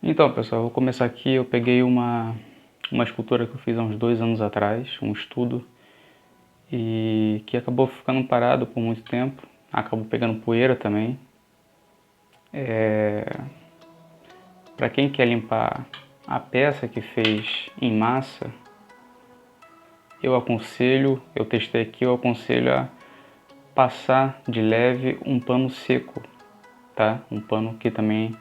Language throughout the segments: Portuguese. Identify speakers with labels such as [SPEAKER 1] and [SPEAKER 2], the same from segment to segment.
[SPEAKER 1] Então, pessoal, vou começar aqui. Eu peguei uma escultura que eu fiz há uns 2 anos atrás, um estudo, e que acabou ficando parado por muito tempo. Acabou pegando poeira também. Para quem quer limpar a peça que fez em massa, eu testei aqui, eu aconselho a passar de leve um pano seco, tá? Um pano que também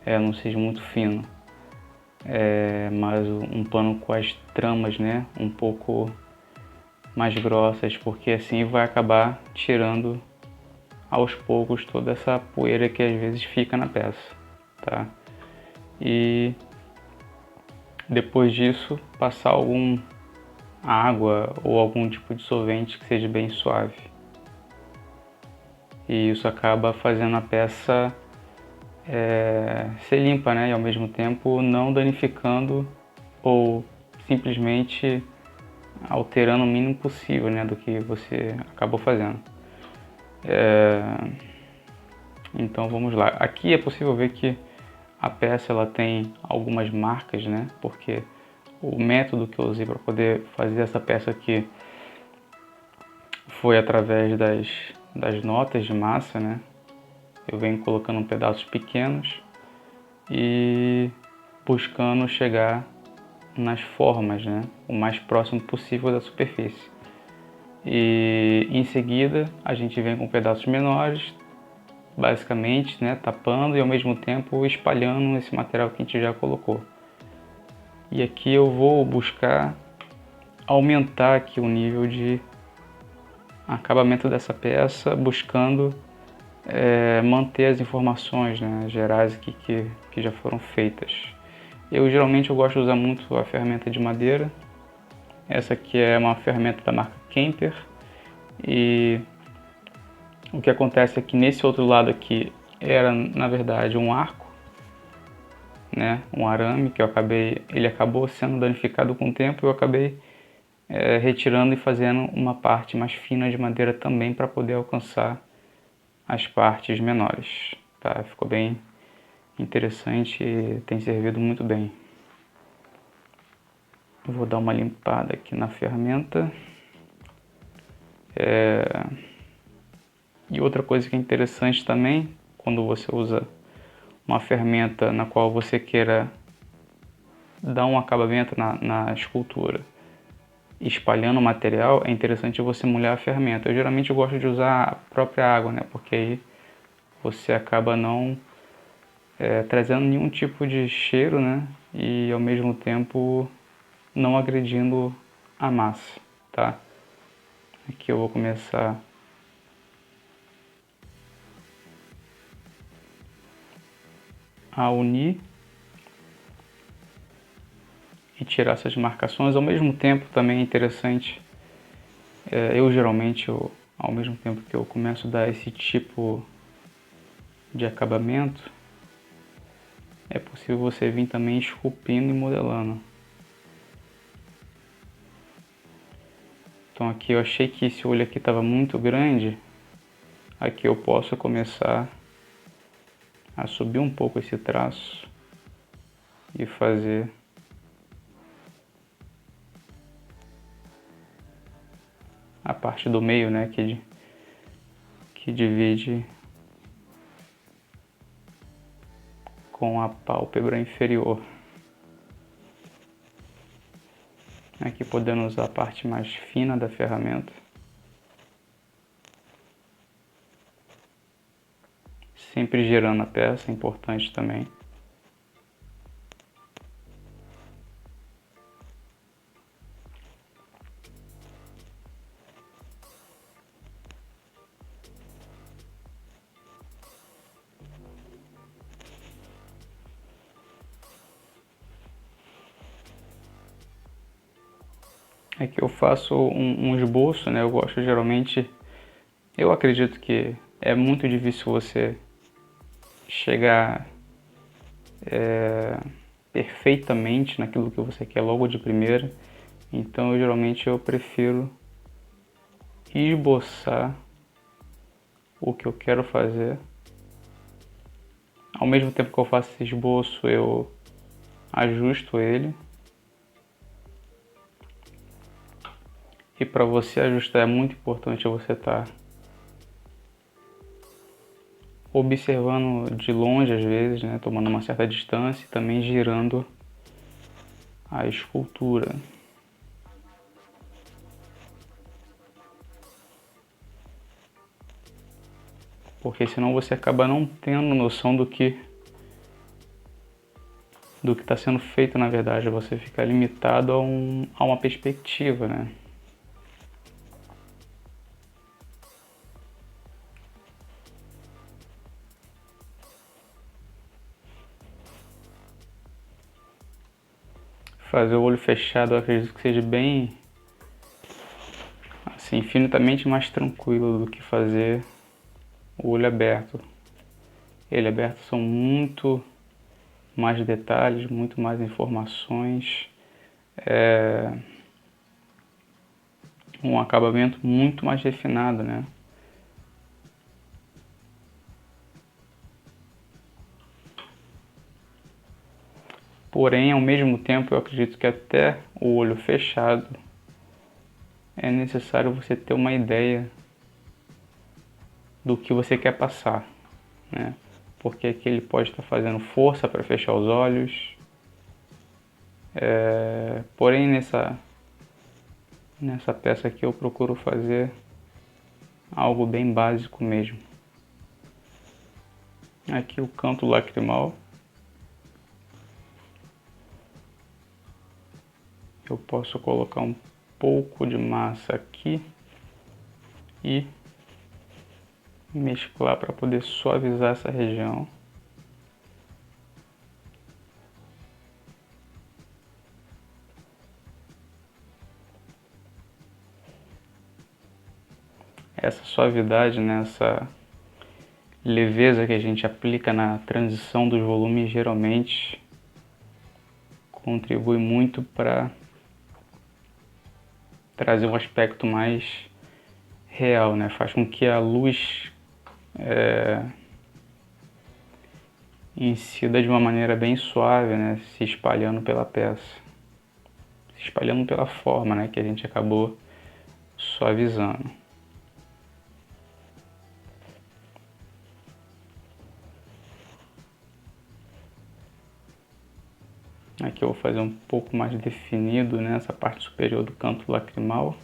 [SPEAKER 1] não seja muito fino. Mas um pano com as tramas, né, um pouco mais grossas, porque assim vai acabar tirando aos poucos toda essa poeira que às vezes fica na peça, tá? E depois disso passar algum água ou algum tipo de solvente que seja bem suave. E isso acaba fazendo a peça ser limpa, né? E ao mesmo tempo não danificando ou simplesmente alterando o mínimo possível, né, do que você acabou fazendo. Então vamos lá. Aqui é possível ver que a peça ela tem algumas marcas, né, porque o método que eu usei para poder fazer essa peça aqui foi através das notas de massa, né. Eu venho colocando pedaços pequenos e buscando chegar nas formas, né, o mais próximo possível da superfície. E em seguida a gente vem com pedaços menores, basicamente, né, tapando e ao mesmo tempo espalhando esse material que a gente já colocou. E aqui eu vou buscar aumentar aqui o nível de acabamento dessa peça, buscando manter as informações, né, gerais aqui que já foram feitas. Geralmente eu gosto de usar muito a ferramenta de madeira. Essa aqui é uma ferramenta da marca Kemper. E o que acontece é que nesse outro lado aqui era na verdade um arco, né, um arame que ele acabou sendo danificado com o tempo e eu acabei retirando e fazendo uma parte mais fina de madeira também para poder alcançar as partes menores, tá? Ficou bem interessante e tem servido muito bem. Eu vou dar uma limpada aqui na ferramenta. E outra coisa que é interessante também, quando você usa uma ferramenta na qual você queira dar um acabamento na escultura, espalhando o material, é interessante você molhar a ferramenta. Eu geralmente gosto de usar a própria água, né? Porque aí você acaba não trazendo nenhum tipo de cheiro, né? E ao mesmo tempo não agredindo a massa, tá? Aqui eu vou começar a unir e tirar essas marcações. Ao mesmo tempo também é interessante, ao mesmo tempo que eu começo a dar esse tipo de acabamento, é possível você vir também esculpindo e modelando. Então aqui eu achei que esse olho aqui estava muito grande, aqui eu posso começar a subir um pouco esse traço e fazer a parte do meio, né, que divide com a pálpebra inferior. Aqui podendo usar a parte mais fina da ferramenta. Sempre girando a peça, é importante também. Aqui eu faço um esboço, né? Eu gosto geralmente, eu acredito que é muito difícil você chegar perfeitamente naquilo que você quer logo de primeira. Então geralmente eu prefiro esboçar o que eu quero fazer Ao mesmo tempo que eu faço esse esboço, eu ajusto ele. E para você ajustar é muito importante você estar observando de longe às vezes, né, tomando uma certa distância e também girando a escultura. Porque senão você acaba não tendo noção do que está sendo feito na verdade, você fica limitado a uma perspectiva, né? Fazer o olho fechado eu acredito que seja bem, assim, infinitamente mais tranquilo do que fazer o olho aberto. Ele aberto são muito mais detalhes, muito mais informações, um acabamento muito mais refinado, né? Porém, ao mesmo tempo, eu acredito que até o olho fechado é necessário você ter uma ideia do que você quer passar, né? Porque aqui ele pode estar fazendo força para fechar os olhos, porém nessa peça aqui eu procuro fazer algo bem básico mesmo. Aqui o canto lacrimal, eu posso colocar um pouco de massa aqui e mesclar para poder suavizar essa região. Essa suavidade, né, essa leveza que a gente aplica na transição dos volumes geralmente contribui muito para trazer um aspecto mais real, né? Faz com que a luz incida de uma maneira bem suave, né? Se espalhando pela peça, se espalhando pela forma, né? Que a gente acabou suavizando. Aqui eu vou fazer um pouco mais definido nessa parte superior do canto lacrimal,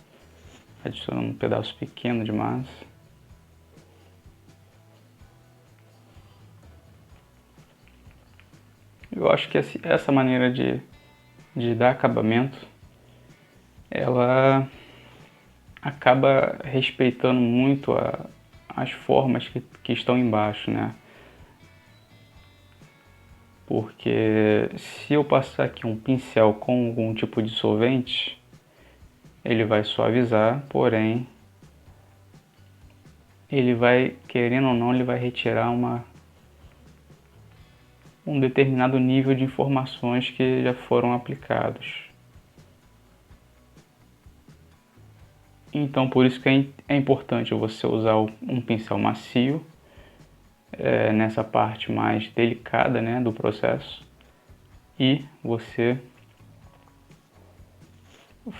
[SPEAKER 1] adicionando um pedaço pequeno de massa. Eu acho que essa maneira de dar acabamento, ela acaba respeitando muito as formas que estão embaixo, né? Porque se eu passar aqui um pincel com algum tipo de solvente, ele vai suavizar, porém ele vai, querendo ou não, ele vai retirar um determinado nível de informações que já foram aplicados. Então por isso que é importante você usar um pincel macio nessa parte mais delicada, né, do processo, e você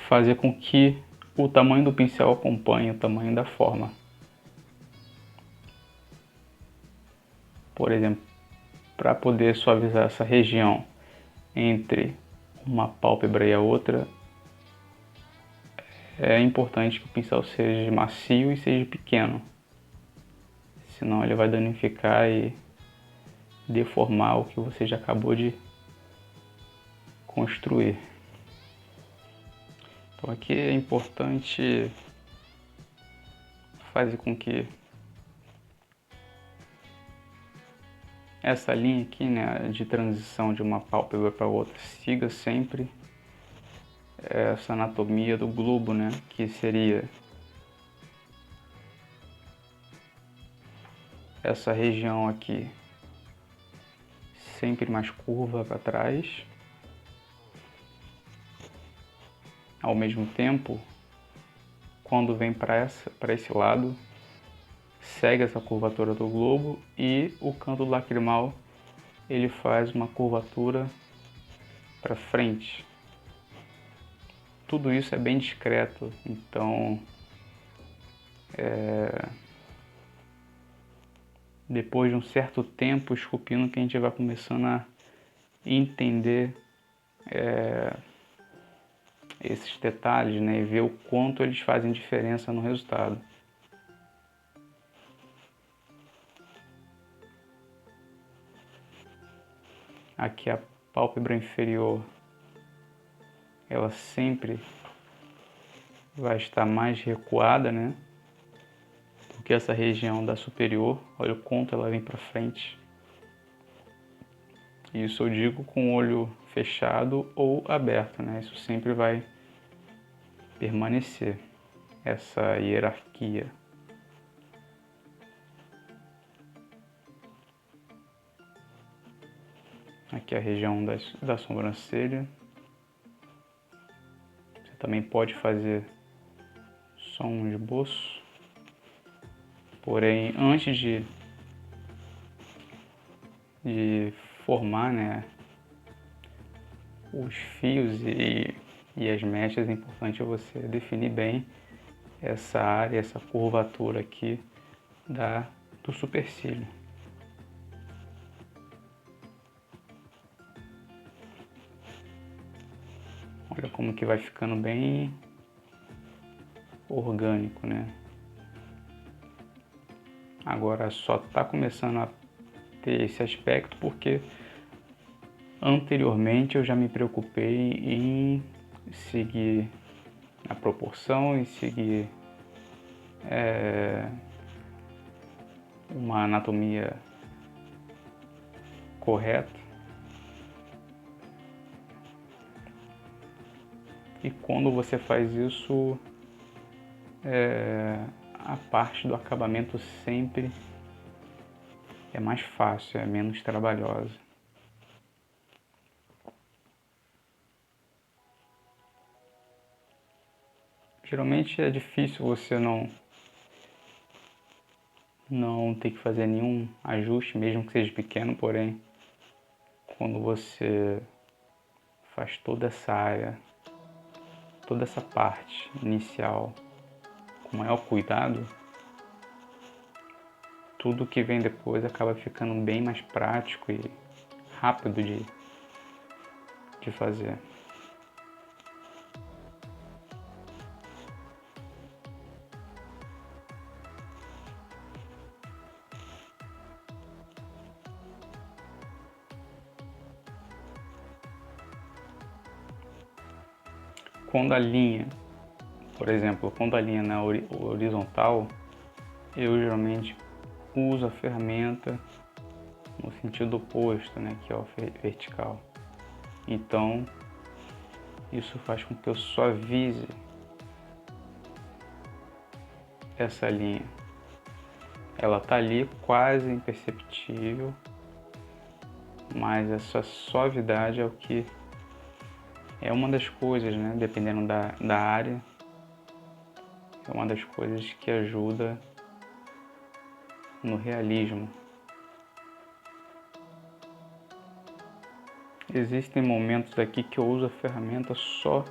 [SPEAKER 1] fazer com que o tamanho do pincel acompanhe o tamanho da forma. Por exemplo, para poder suavizar essa região entre uma pálpebra e a outra, é importante que o pincel seja macio e seja pequeno, senão ele vai danificar e deformar o que você já acabou de construir. Então aqui é importante fazer com que essa linha aqui, né, de transição de uma pálpebra para outra siga sempre essa anatomia do globo, né, que seria essa região aqui sempre mais curva para trás. Ao mesmo tempo, quando vem para esse lado, segue essa curvatura do globo e o canto lacrimal ele faz uma curvatura para frente. Tudo isso é bem discreto, então depois de um certo tempo esculpindo que a gente vai começando a entender esses detalhes, né, e ver o quanto eles fazem diferença no resultado. Aqui a pálpebra inferior, ela sempre vai estar mais recuada, né, do que essa região da superior. Olha o quanto ela vem para frente. Isso eu digo com o olho fechado ou aberto, né? Isso sempre vai permanecer, essa hierarquia. Aqui a região da sobrancelha. Você também pode fazer só um esboço. Porém, antes de formar, né, os fios e as mechas, é importante você definir bem essa área, essa curvatura aqui do supercílio. Olha como que vai ficando bem orgânico, né? Agora só está começando a ter esse aspecto porque anteriormente eu já me preocupei em seguir a proporção e seguir uma anatomia correta. E quando você faz isso, a parte do acabamento sempre é mais fácil, é menos trabalhosa. Geralmente é difícil você não ter que fazer nenhum ajuste, mesmo que seja pequeno, porém, quando você faz toda essa área, toda essa parte inicial com maior cuidado, tudo que vem depois acaba ficando bem mais prático e rápido de fazer. Quando a linha, por exemplo, quando a linha na horizontal, eu geralmente uso a ferramenta no sentido oposto, né, que é o vertical. Então, isso faz com que eu suavize essa linha. Ela tá ali quase imperceptível, mas essa suavidade é o que é uma das coisas, né, dependendo da área, é uma das coisas que ajuda no realismo. Existem momentos aqui que eu uso a ferramenta só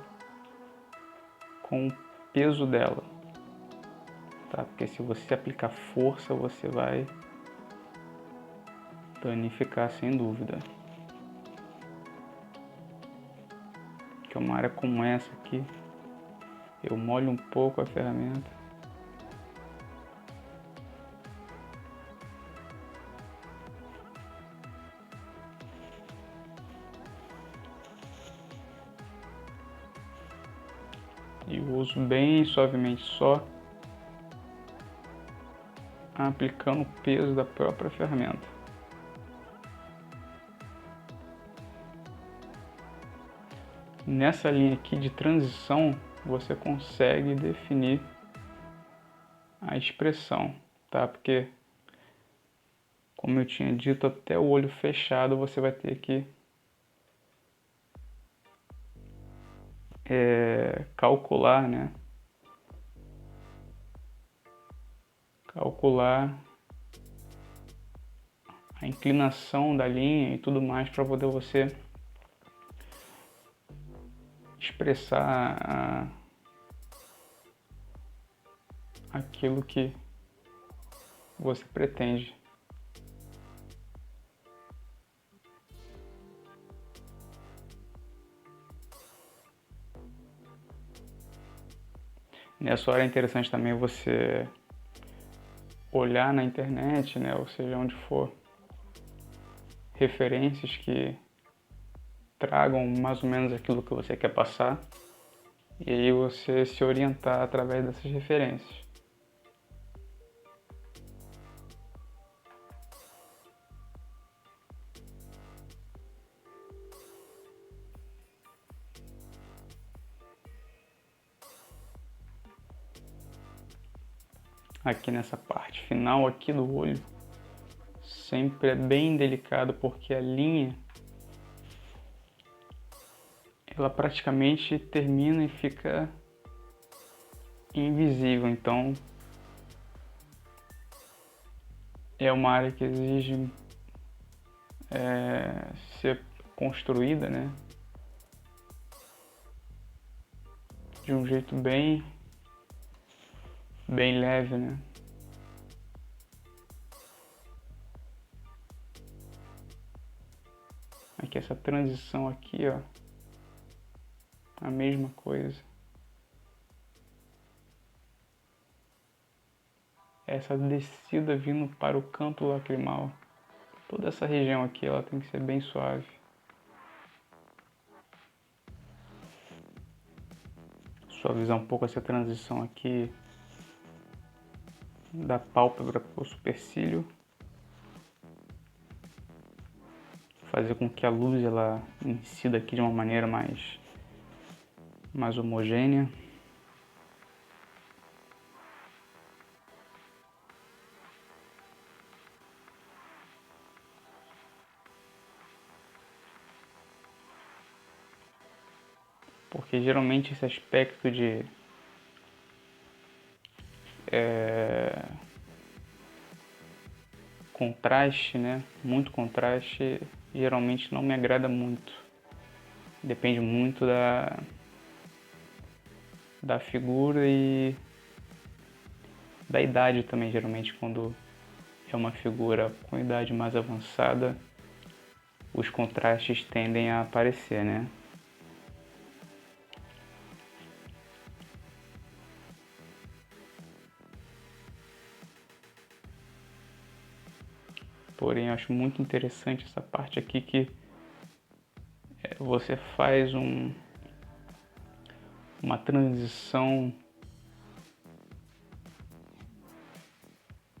[SPEAKER 1] com o peso dela, tá? Porque se você aplicar força, você vai danificar sem dúvida. Que uma área como essa aqui, eu molho um pouco a ferramenta. E uso bem suavemente, só aplicando o peso da própria ferramenta. Nessa linha aqui de transição, você consegue definir a expressão, tá? Porque, como eu tinha dito, até o olho fechado você vai ter que calcular, né? Calcular a inclinação da linha e tudo mais para poder você expressar aquilo que você pretende. Nessa hora é interessante também você olhar na internet, né, ou seja, onde for, referências que tragam mais ou menos aquilo que você quer passar, e aí você se orientar através dessas referências. Aqui nessa parte final aqui do olho, sempre é bem delicado porque a linha ela praticamente termina e fica invisível, então é uma área que exige ser construída, né, de um jeito bem leve, né. Aqui essa transição aqui, ó, a mesma coisa. Essa descida vindo para o canto lacrimal. Toda essa região aqui, ela tem que ser bem suave. Suavizar um pouco essa transição aqui da pálpebra para o supercílio. Fazer com que a luz ela incida aqui de uma maneira mais homogênea. Porque geralmente esse aspecto de contraste, né? Muito contraste, geralmente não me agrada muito. Depende muito da figura e da idade também, geralmente quando é uma figura com idade mais avançada, os contrastes tendem a aparecer, né? Porém, eu acho muito interessante essa parte aqui que você faz uma transição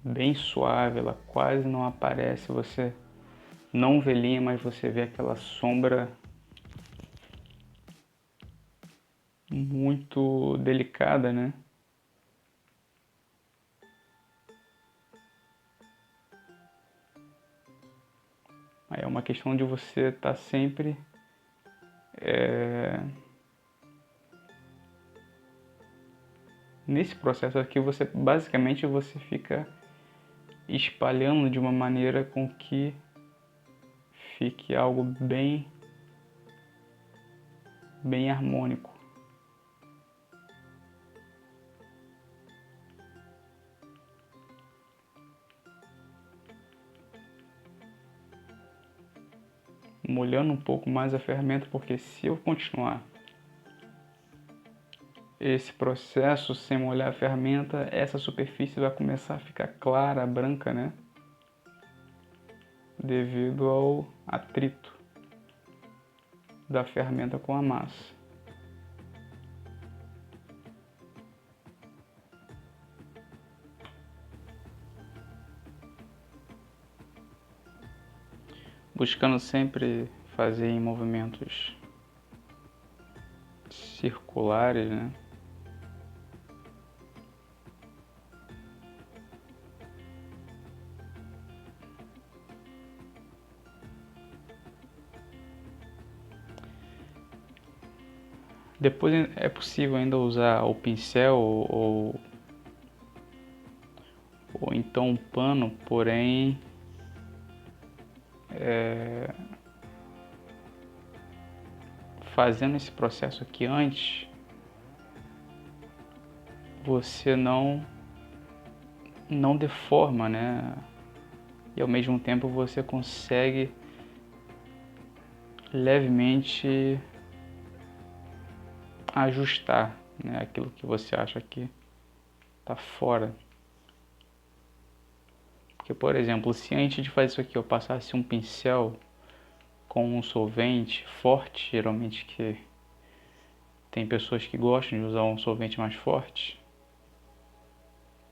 [SPEAKER 1] bem suave, ela quase não aparece, você não vê linha, mas você vê aquela sombra muito delicada, né? Aí é uma questão de você estar sempre nesse processo aqui, você basicamente você fica espalhando de uma maneira com que fique algo bem harmônico. Molhando um pouco mais a ferramenta, porque se eu continuar esse processo sem molhar a ferramenta, essa superfície vai começar a ficar clara, branca, né? Devido ao atrito da ferramenta com a massa. Buscando sempre fazer em movimentos circulares, né? Depois é possível ainda usar o pincel ou então um pano, porém fazendo esse processo aqui antes, você não deforma, né? E ao mesmo tempo você consegue levemente ajustar, né, aquilo que você acha que está fora. Porque, por exemplo, se antes de fazer isso aqui eu passasse um pincel com um solvente forte, geralmente que tem pessoas que gostam de usar um solvente mais forte,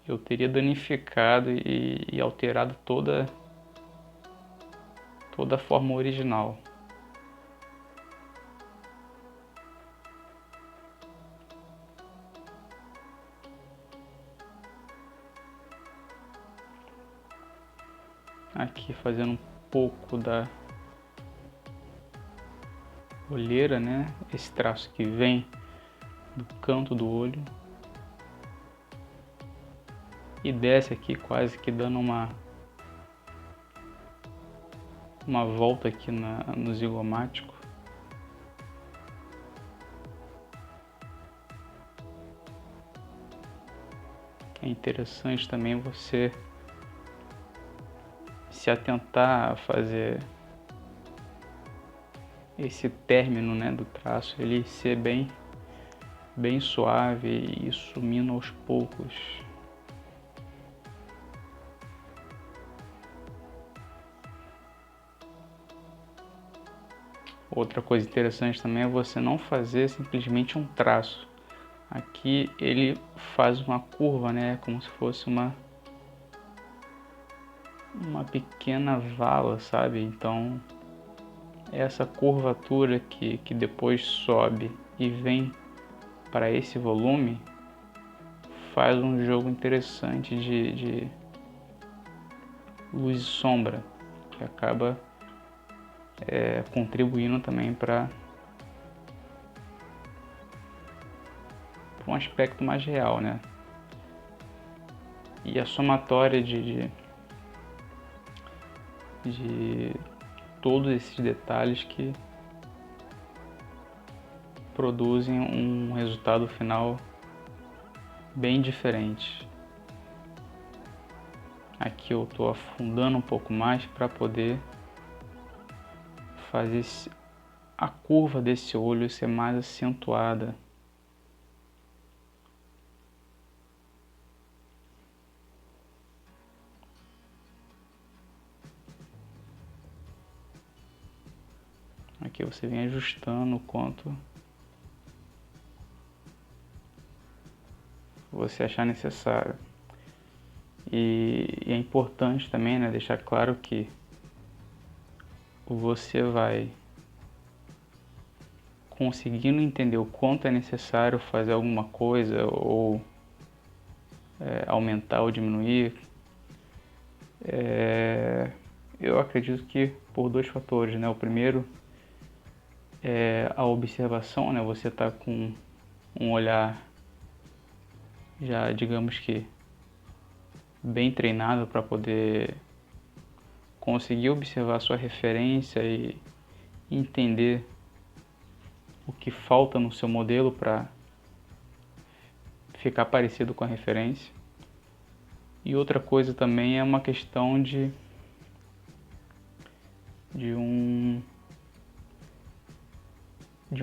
[SPEAKER 1] eu teria danificado e alterado toda a forma original. Aqui fazendo um pouco da olheira, né? Esse traço que vem do canto do olho e desce aqui quase que dando uma volta aqui no zigomático. É interessante também você se atentar a fazer esse término, né, do traço, ele ser bem suave e sumindo aos poucos. Outra coisa interessante também é você não fazer simplesmente um traço. Aqui ele faz uma curva, né, como se fosse uma pequena vala, sabe? Então essa curvatura que depois sobe e vem para esse volume faz um jogo interessante de luz e sombra, que acaba contribuindo também para um aspecto mais real, né? E a somatória de todos esses detalhes que produzem um resultado final bem diferente. Aqui eu estou afundando um pouco mais para poder fazer a curva desse olho ser mais acentuada. Aqui você vem ajustando o quanto você achar necessário. E é importante também, né, deixar claro que você vai conseguindo entender o quanto é necessário fazer alguma coisa ou aumentar ou diminuir. Eu acredito que por dois fatores, né? O primeiro é a observação, né? Você está com um olhar já, digamos que bem treinado para poder conseguir observar a sua referência e entender o que falta no seu modelo para ficar parecido com a referência. E outra coisa também é uma questão de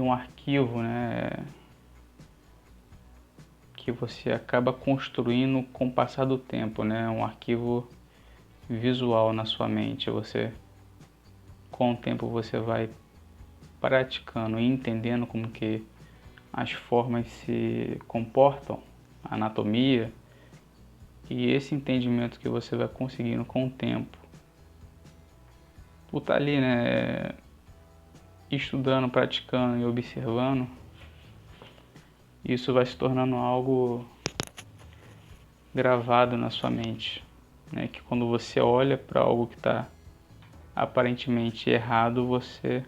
[SPEAKER 1] um arquivo, né, que você acaba construindo com o passar do tempo, né, um arquivo visual na sua mente. Você, com o tempo, você vai praticando e entendendo como que as formas se comportam, a anatomia, e esse entendimento que você vai conseguindo com o tempo, por estar ali, né, estudando, praticando e observando, isso vai se tornando algo gravado na sua mente, né? Que quando você olha para algo que está aparentemente errado, você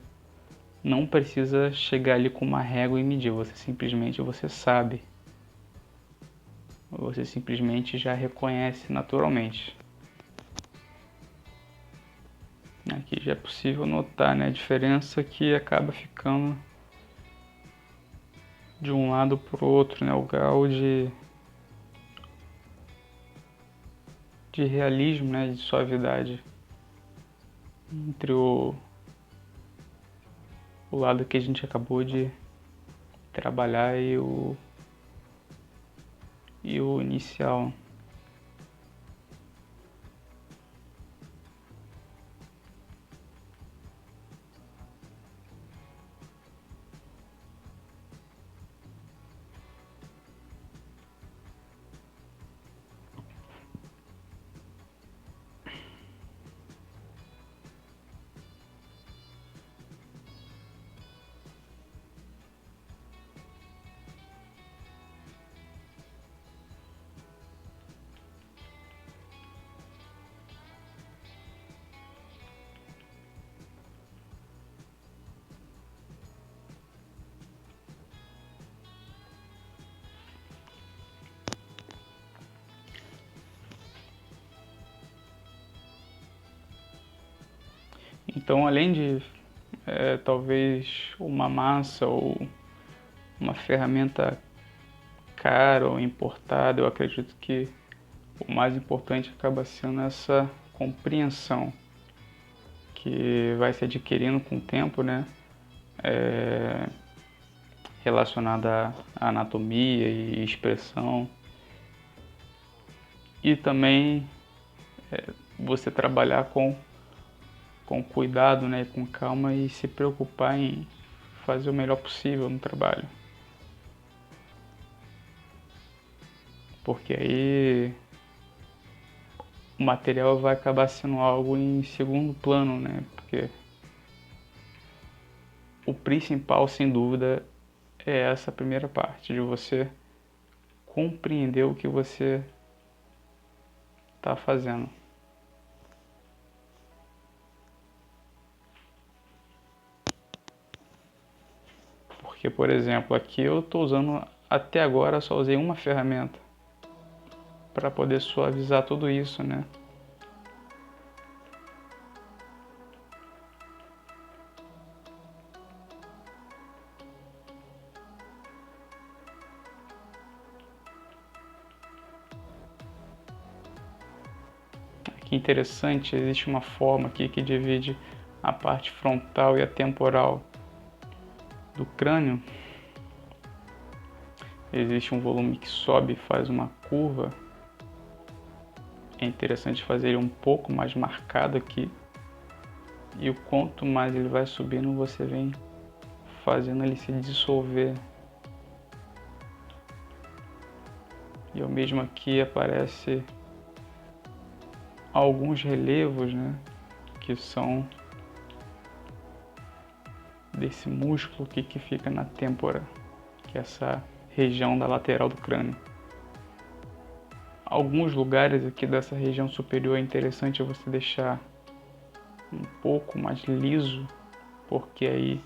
[SPEAKER 1] não precisa chegar ali com uma régua e medir, você simplesmente sabe, você simplesmente já reconhece naturalmente. Aqui já é possível notar, né, a diferença que acaba ficando de um lado para o outro, né, o grau de realismo, né, de suavidade entre o lado que a gente acabou de trabalhar e o inicial. Então, além de talvez uma massa ou uma ferramenta cara ou importada, eu acredito que o mais importante acaba sendo essa compreensão que vai se adquirindo com o tempo, né? Relacionada à anatomia e expressão. E também você trabalhar com cuidado, né? Com calma e se preocupar em fazer o melhor possível no trabalho. Porque aí o material vai acabar sendo algo em segundo plano, né? Porque o principal, sem dúvida, é essa primeira parte, de você compreender o que você está fazendo. Porque, por exemplo, aqui eu estou usando, até agora só usei uma ferramenta para poder suavizar tudo isso, né? Que interessante, existe uma forma aqui que divide a parte frontal e a temporal do crânio. Existe um volume que sobe e faz uma curva. É interessante fazer ele um pouco mais marcado aqui. E o quanto mais ele vai subindo, você vem fazendo ele se dissolver. E ao mesmo aqui aparece alguns relevos, né, que são desse músculo aqui que fica na têmpora, que é essa região da lateral do crânio. Alguns lugares aqui dessa região superior é interessante você deixar um pouco mais liso, porque aí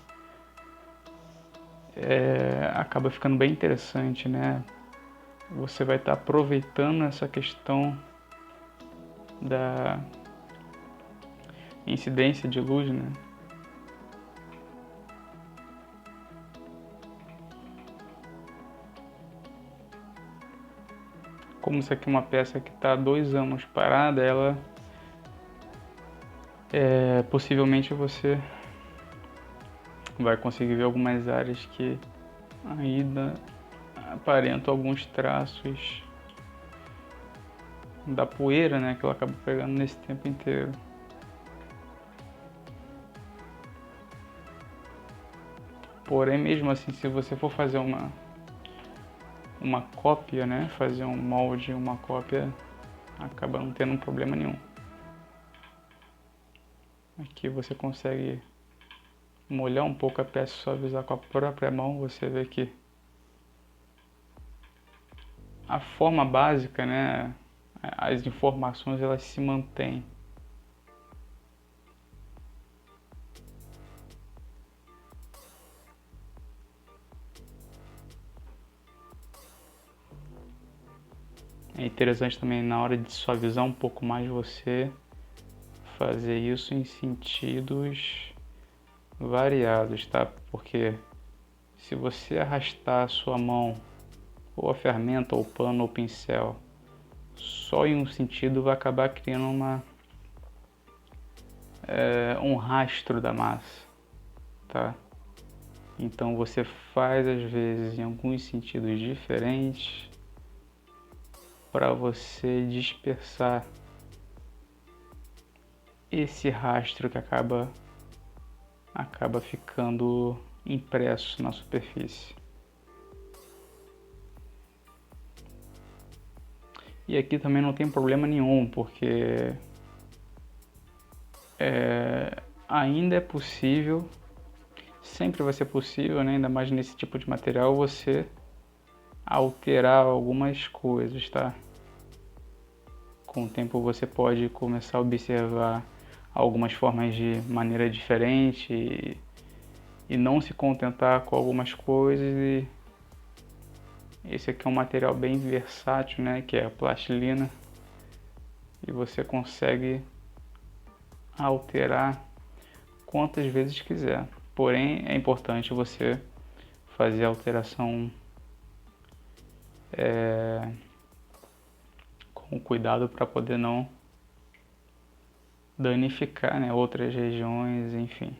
[SPEAKER 1] acaba ficando bem interessante, né? Você vai estar aproveitando essa questão da incidência de luz, né? Como isso aqui é uma peça que está há 2 anos parada, ela possivelmente você vai conseguir ver algumas áreas que ainda aparentam alguns traços da poeira, né, que ela acaba pegando nesse tempo inteiro. Porém, mesmo assim, se você for fazer uma cópia, né, fazer um molde, uma cópia, acaba não tendo problema nenhum. Aqui você consegue molhar um pouco a peça e suavizar com a própria mão, você vê que a forma básica, né, as informações elas se mantêm. É interessante também na hora de suavizar um pouco mais você fazer isso em sentidos variados, tá? Porque se você arrastar a sua mão, ou a ferramenta, ou o pano, ou o pincel, só em um sentido, vai acabar criando um rastro da massa, tá? Então você faz às vezes em alguns sentidos diferentes para você dispersar esse rastro que acaba ficando impresso na superfície. E aqui também não tem problema nenhum, porque ainda é possível, sempre vai ser possível, né, ainda mais nesse tipo de material, você alterar algumas coisas, tá? Com o tempo você pode começar a observar algumas formas de maneira diferente e não se contentar com algumas coisas. E esse aqui é um material bem versátil, né, que é a plastilina, e você consegue alterar quantas vezes quiser. Porém, é importante você fazer a alteração com cuidado para poder não danificar, né, outras regiões, enfim.